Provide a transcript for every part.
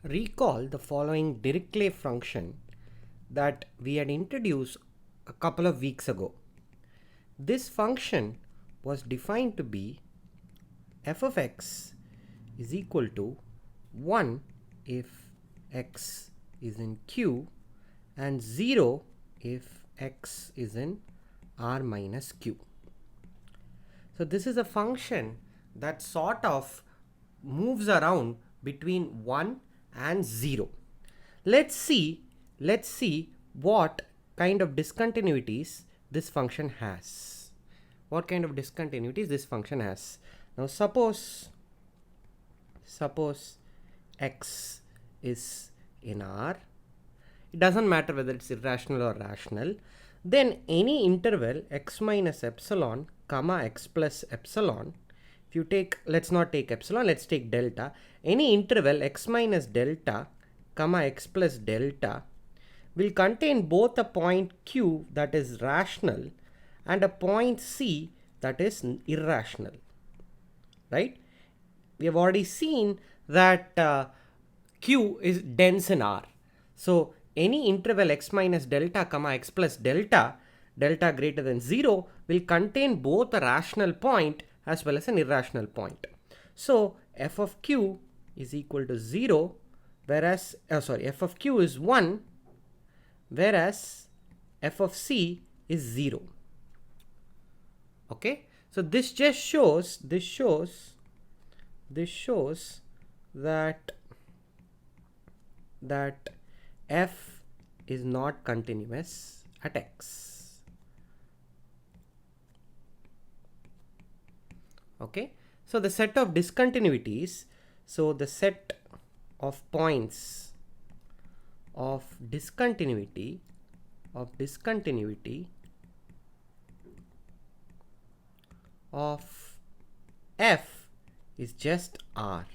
recall the following Dirichlet function that we had introduced a couple of weeks ago. This function was defined to be f of x is equal to 1 if x is in Q and 0 if x is in R minus Q. So this is a function that sort of moves around between 1 and 0. Let's see what kind of discontinuities this function has. What kind of discontinuities this function has. Now suppose x is in R. It doesn't matter whether it's irrational or rational. Then any interval x minus epsilon comma x plus epsilon, if you take, let's not take epsilon, let's take delta. Any interval x minus delta comma x plus delta will contain both a point Q that is rational and a point C that is irrational, right? We have already seen that Q is dense in R. So any interval x minus delta comma x plus delta, delta greater than 0, will contain both a rational point as well as an irrational point. So f of q is equal to 0, whereas f of q is 1, whereas f of c is 0. Okay, so this just shows that f is not continuous at x. Okay, so the set of discontinuities, so the set of points of discontinuity of f is just R.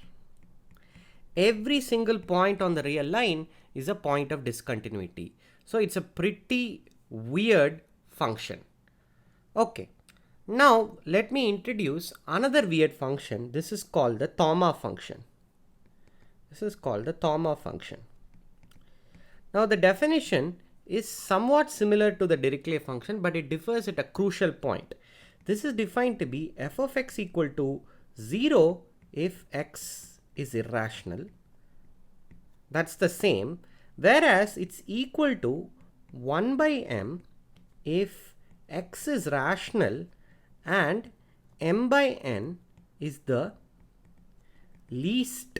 Every single point on the real line is a point of discontinuity. So it's a pretty weird function. Okay, now let me introduce another weird function. This is called the Thoma function. Now the definition is somewhat similar to the Dirichlet function, but it differs at a crucial point. This is defined to be f of x equal to 0 if x is irrational. That's the same. Whereas it's equal to 1 by m if x is rational and m by n is the least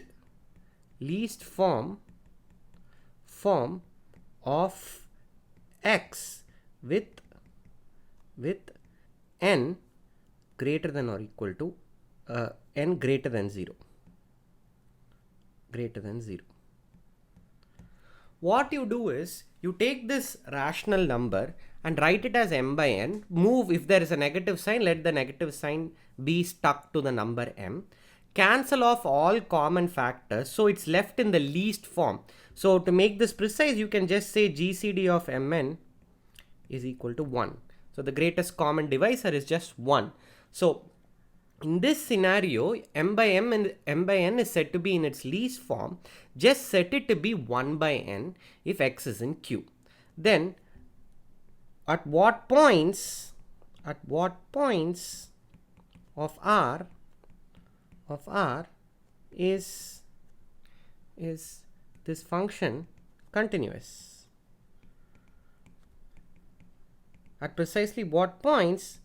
form of x with n greater than or equal to n greater than 0. What you do is you take this rational number and write it as m by n. Move, if there is a negative sign, let the negative sign be stuck to the number m. Cancel off all common factors, so it's left in the least form. So to make this precise, you can just say GCD of mn is equal to 1. So the greatest common divisor is just 1. So in this scenario, m by m and m by n is said to be in its least form. Just set it to be 1 by n if x is in Q. Then at what points of R is this function continuous? At precisely what points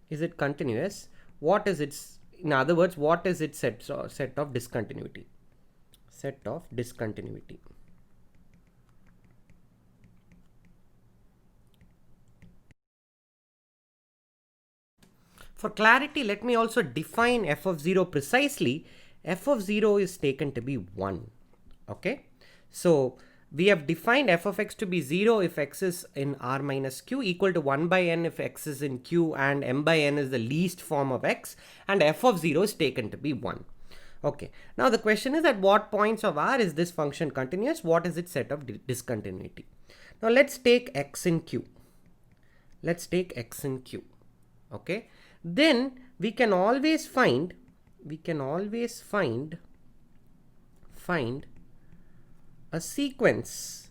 is it continuous? What is its, in other words, what is its set of discontinuity? For clarity, let me also define f of 0 precisely. F of 0 is taken to be 1. Okay, so we have defined f of x to be 0 if x is in R minus q, equal to 1 by n if x is in q, and m by n is the least form of x, and f of 0 is taken to be 1. Okay, now the question is, at what points of R is this function continuous? What is its set of discontinuity? Now let's take x in q. Okay, then we can always find a sequence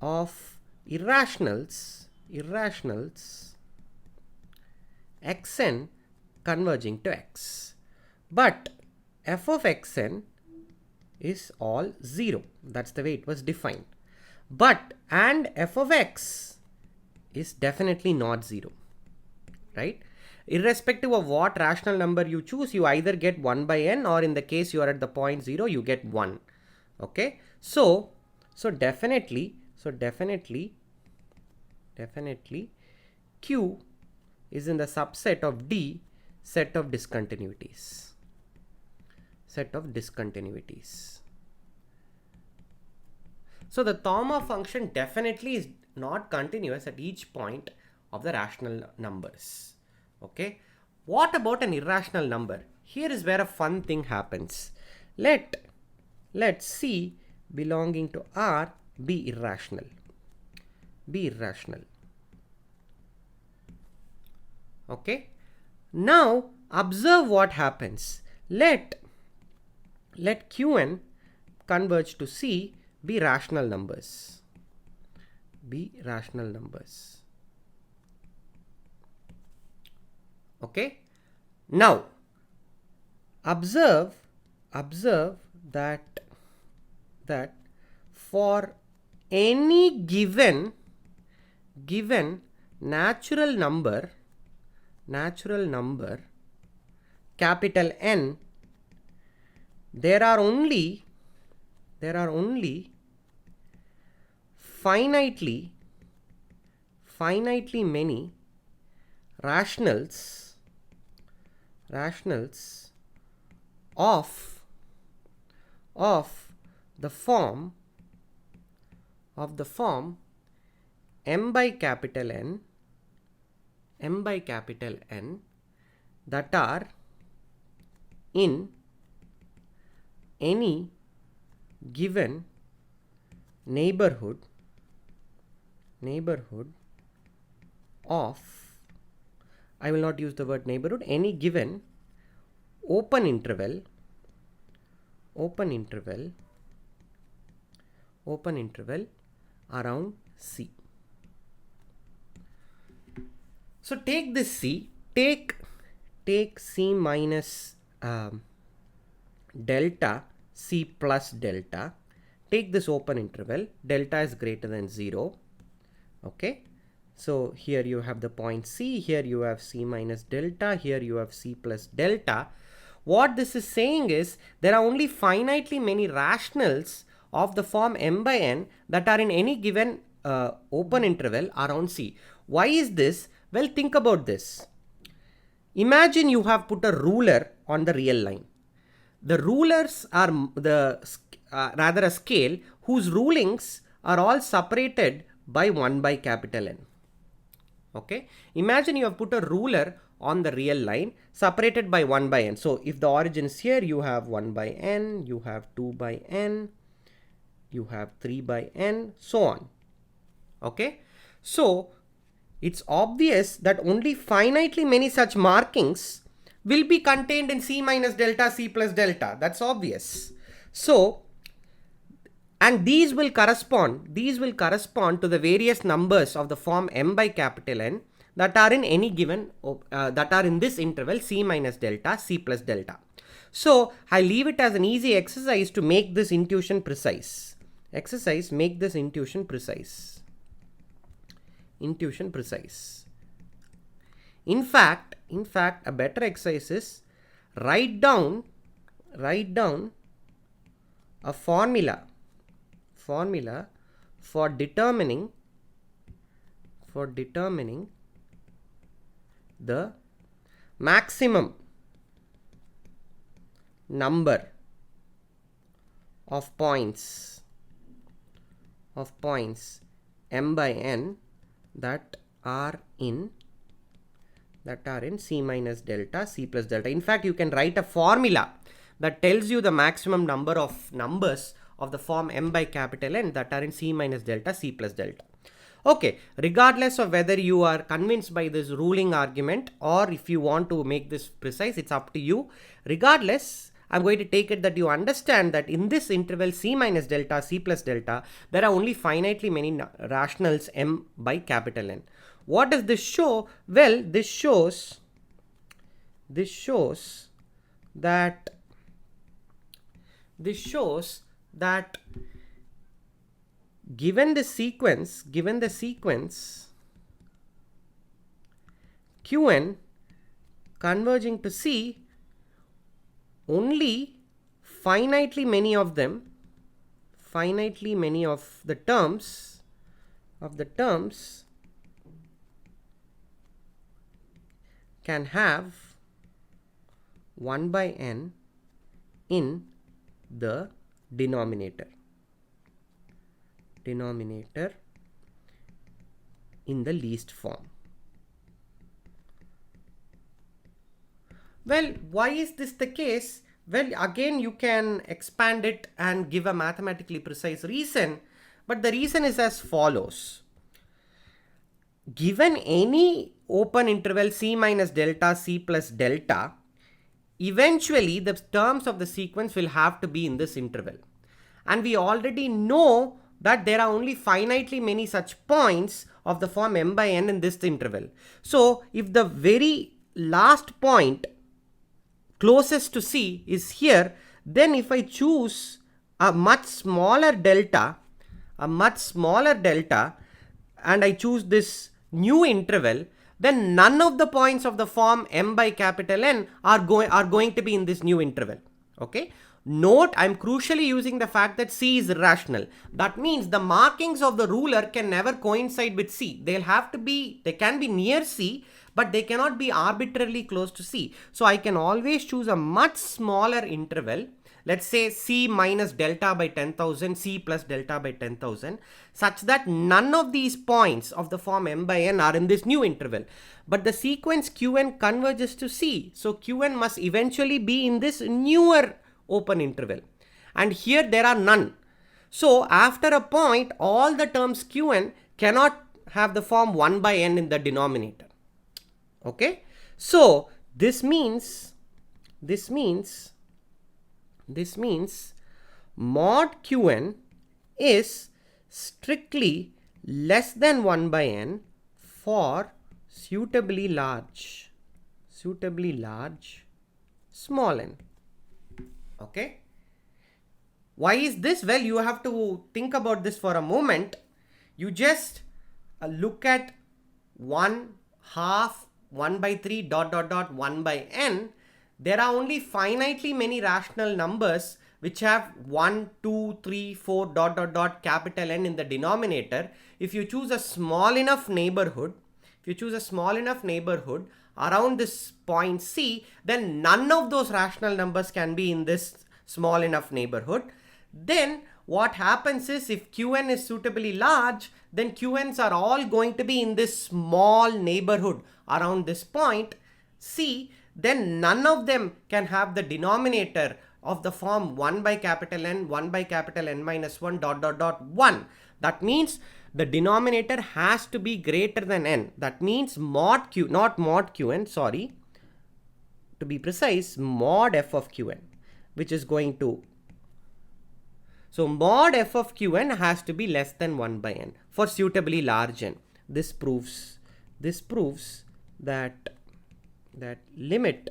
of irrationals xn converging to x, but f of xn is all 0. That's the way it was defined. But and f of x is definitely not 0, right? Irrespective of what rational number you choose, you either get 1 by n, or in the case you are at the point 0, you get 1. Okay, so definitely Q is in the subset of D set of discontinuities. So the Thoma function definitely is not continuous at each point of the rational numbers. Okay, what about an irrational number? Here is where a fun thing happens. Let C belonging to R be irrational. Okay, now observe what happens. Let Qn converge to C be rational numbers. Okay, now observe that for any given natural number capital N, there are only finitely many rationals of the form m by capital N that are in any given neighborhood of, I will not use the word neighborhood, any given open interval around C. So take this C, take C minus delta C plus delta, take this open interval, delta is greater than 0. Okay, so here you have the point C, here you have C minus delta, here you have C plus delta. What this is saying is there are only finitely many rationals of the form m by n that are in any given open interval around C. Why is this? Well, think about this. Imagine you have put a ruler on the real line. The rulers are rather a scale whose rulings are all separated by 1 by capital N. Okay, imagine you have put a ruler on the real line separated by 1 by n. So if the origin is here, you have 1 by n, you have 2 by n, you have 3 by n, so on. Okay, so it's obvious that only finitely many such markings will be contained in C minus delta, C plus delta. That's obvious. So, and these will correspond to the various numbers of the form m by capital N that are in any given, that are in this interval C minus delta, C plus delta. So I leave it as an easy exercise to make this intuition precise. Make this intuition precise. In fact, a better exercise is write down a formula for determining the maximum number of points m by n that are in C minus delta, C plus delta. In fact, you can write a formula that tells you the maximum number of numbers of the form m by capital N that are in C minus delta, C plus delta. Okay, regardless of whether you are convinced by this ruling argument or if you want to make this precise, it's up to you. Regardless, I'm going to take it that you understand that in this interval C minus delta, C plus delta, there are only finitely many rationals m by capital N. What does this show? Well, this shows that given the sequence Qn converging to C, only finitely many of the terms can have 1 by n in the denominator in the least form. Well, why is this the case? Well, again, you can expand it and give a mathematically precise reason, but the reason is as follows. Given any open interval C minus delta, C plus delta, eventually the terms of the sequence will have to be in this interval. And we already know that there are only finitely many such points of the form m by n in this interval. So if the very last point closest to C is here, then if I choose a much smaller delta, and I choose this new interval, then none of the points of the form m by capital N are going to be in this new interval. Okay. Note, I'm crucially using the fact that C is irrational. That means the markings of the ruler can never coincide with C. They can be near C, but they cannot be arbitrarily close to C. So I can always choose a much smaller interval. Let's say C minus delta by 10,000, C plus delta by 10,000, such that none of these points of the form m by n are in this new interval. But the sequence Qn converges to C. So Qn must eventually be in this newer open interval. And here there are none. So after a point, all the terms Qn cannot have the form 1 by n in the denominator. Okay. So this means mod Qn is strictly less than 1 by n for suitably large small n. Okay. Why is this? Well, you have to think about this for a moment. You just look at 1/2 1 by 3 dot dot dot 1 by n. There are only finitely many rational numbers which have 1, 2, 3, 4 dot dot dot capital N in the denominator. If you choose a small enough neighborhood around this point C, then none of those rational numbers can be in this small enough neighborhood. Then what happens is, if Qn is suitably large, then Qn's are all going to be in this small neighborhood around this point C. Then none of them can have the denominator of the form 1 by capital N, 1 by capital N minus 1 dot dot dot 1. That means the denominator has to be greater than n. That means mod q, not mod qn, sorry, to be precise, mod f of qn, which is going to, so mod f of qn has to be less than 1 by n for suitably large n. This proves that limit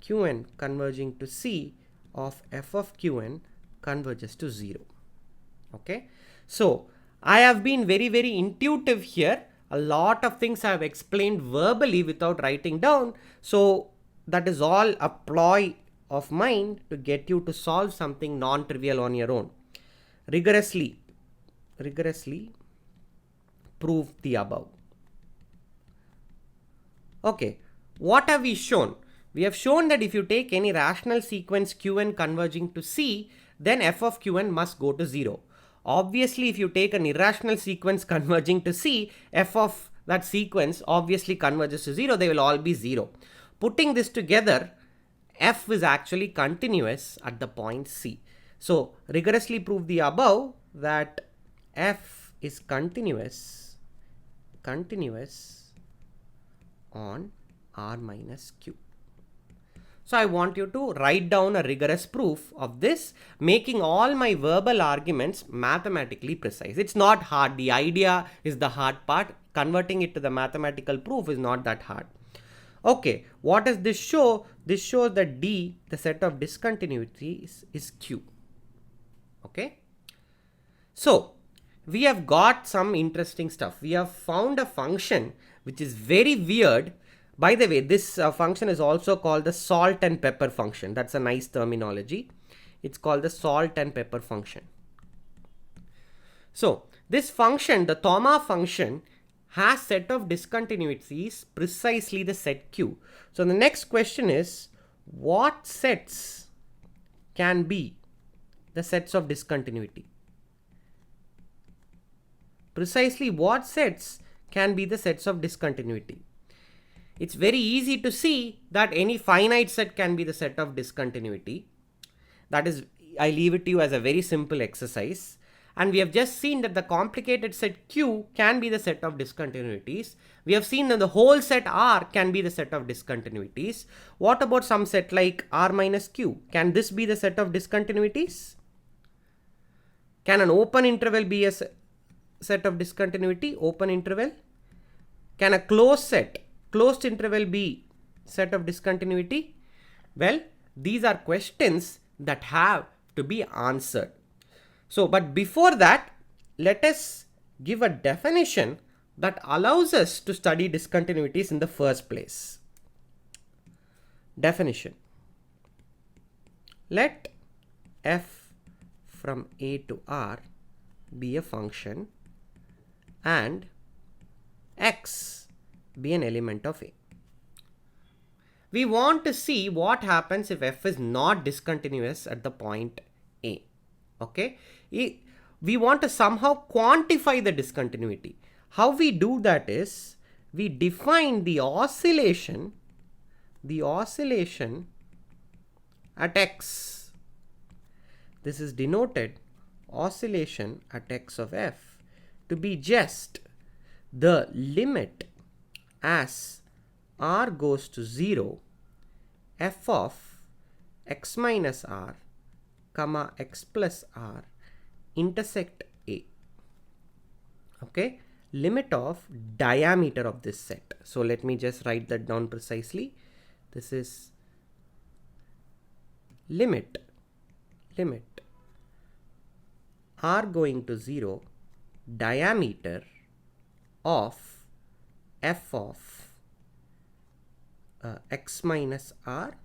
qn converging to C of f of qn converges to 0. Okay. So I have been very, very intuitive here. A lot of things I have explained verbally without writing down. So that is all a ploy of mine to get you to solve something non-trivial on your own. Rigorously prove the above. Okay, what have we shown? We have shown that if you take any rational sequence Qn converging to C, then f of Qn must go to 0. Obviously, if you take an irrational sequence converging to C, f of that sequence obviously converges to 0. They will all be 0. Putting this together, f is actually continuous at the point C. So rigorously prove the above that f is continuous on R minus Q. So I want you to write down a rigorous proof of this, making all my verbal arguments mathematically precise. It's not hard. The idea is the hard part. Converting it to the mathematical proof is not that hard. Okay, what does this show? This shows that D, the set of discontinuities, is Q. Okay. So we have got some interesting stuff. We have found a function which is very weird. By the way, this function is also called the salt and pepper function. That's a nice terminology. It's called the salt and pepper function. So this function, the Thoma function, has set of discontinuities precisely the set Q. So the next question is, what sets can be the sets of discontinuity? Precisely what sets can be the sets of discontinuity? It's very easy to see that any finite set can be the set of discontinuity. That is, I leave it to you as a very simple exercise. And we have just seen that the complicated set Q can be the set of discontinuities. We have seen that the whole set R can be the set of discontinuities. What about some set like R minus Q? Can this be the set of discontinuities? Can an open interval be a set of discontinuity? Open interval. Can a closed interval be set of discontinuity? Well, these are questions that have to be answered. So, but before that, let us give a definition that allows us to study discontinuities in the first place. Definition. Let f from A to R be a function and x be an element of A. We want to see what happens if f is not discontinuous at the point A. Okay, we want to somehow quantify the discontinuity. How we do that is we define the oscillation at x. This is denoted oscillation at x of f to be just the limit as r goes to 0 f of x minus r comma x plus r intersect A. Okay, limit of diameter of this set. So let me just write that down precisely. This is limit r going to 0 diameter of f of x minus r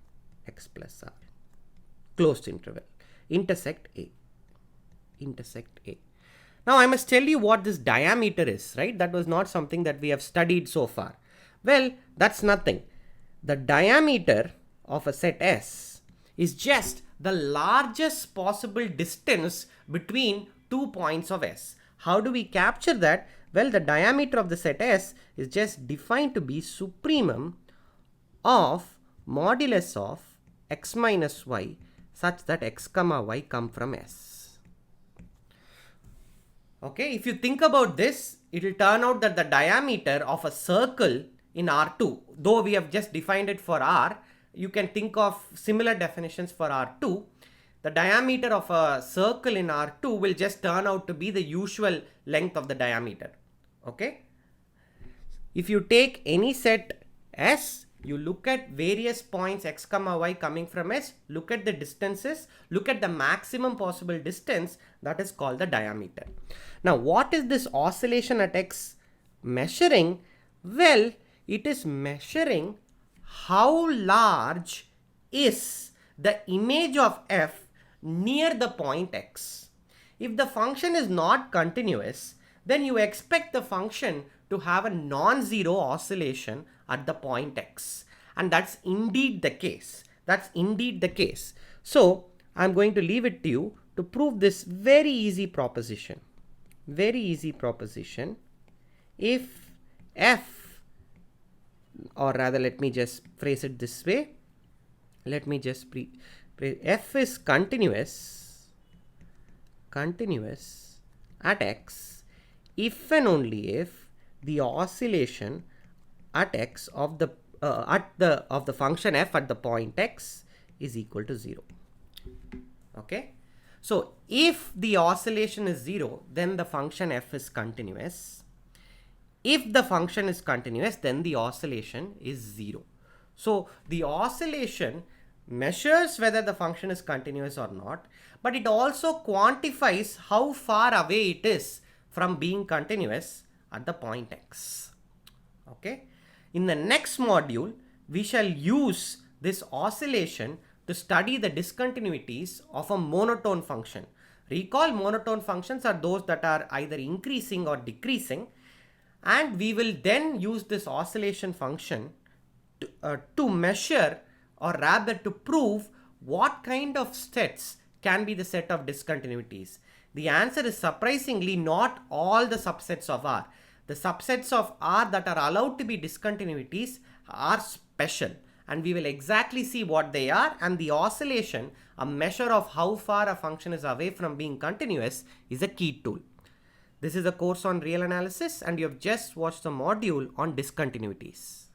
x plus r closed interval intersect A. Now I must tell you what this diameter is, right? That was not something that we have studied so far. Well, that's nothing. The diameter of a set S is just the largest possible distance between 2 points of S. How do we capture that? Well, the diameter of the set S is just defined to be supremum of modulus of x minus y such that x comma y come from S. Okay, if you think about this, it will turn out that the diameter of a circle in R2, though we have just defined it for R, you can think of similar definitions for R2. The diameter of a circle in R2 will just turn out to be the usual length of the diameter. Okay, if you take any set S, you look at various points x comma y coming from S, look at the distances, look at the maximum possible distance, that is called the diameter. Now, what is this oscillation at x measuring? Well, it is measuring how large is the image of f near the point x. If the function is not continuous, then you expect the function to have a non-zero oscillation at the point x, and that's indeed the case. So I'm going to leave it to you to prove this very easy proposition. If f, or rather let me just phrase it this way, f is continuous at x if and only if the oscillation at x of the of the function f at the point x is equal to 0. Okay, so if the oscillation is 0, then the function f is continuous. If the function is continuous, then the oscillation is 0. So the oscillation measures whether the function is continuous or not, but it also quantifies how far away it is from being continuous at the point x. Okay, in the next module we shall use this oscillation to study the discontinuities of a monotone function. Recall, monotone functions are those that are either increasing or decreasing, and we will then use this oscillation function to measure, or rather to prove, what kind of sets can be the set of discontinuities. The answer is surprisingly not all the subsets of R. The subsets of R that are allowed to be discontinuities are special, and we will exactly see what they are. And the oscillation, a measure of how far a function is away from being continuous, is a key tool. This is a course on real analysis, and you have just watched the module on discontinuities.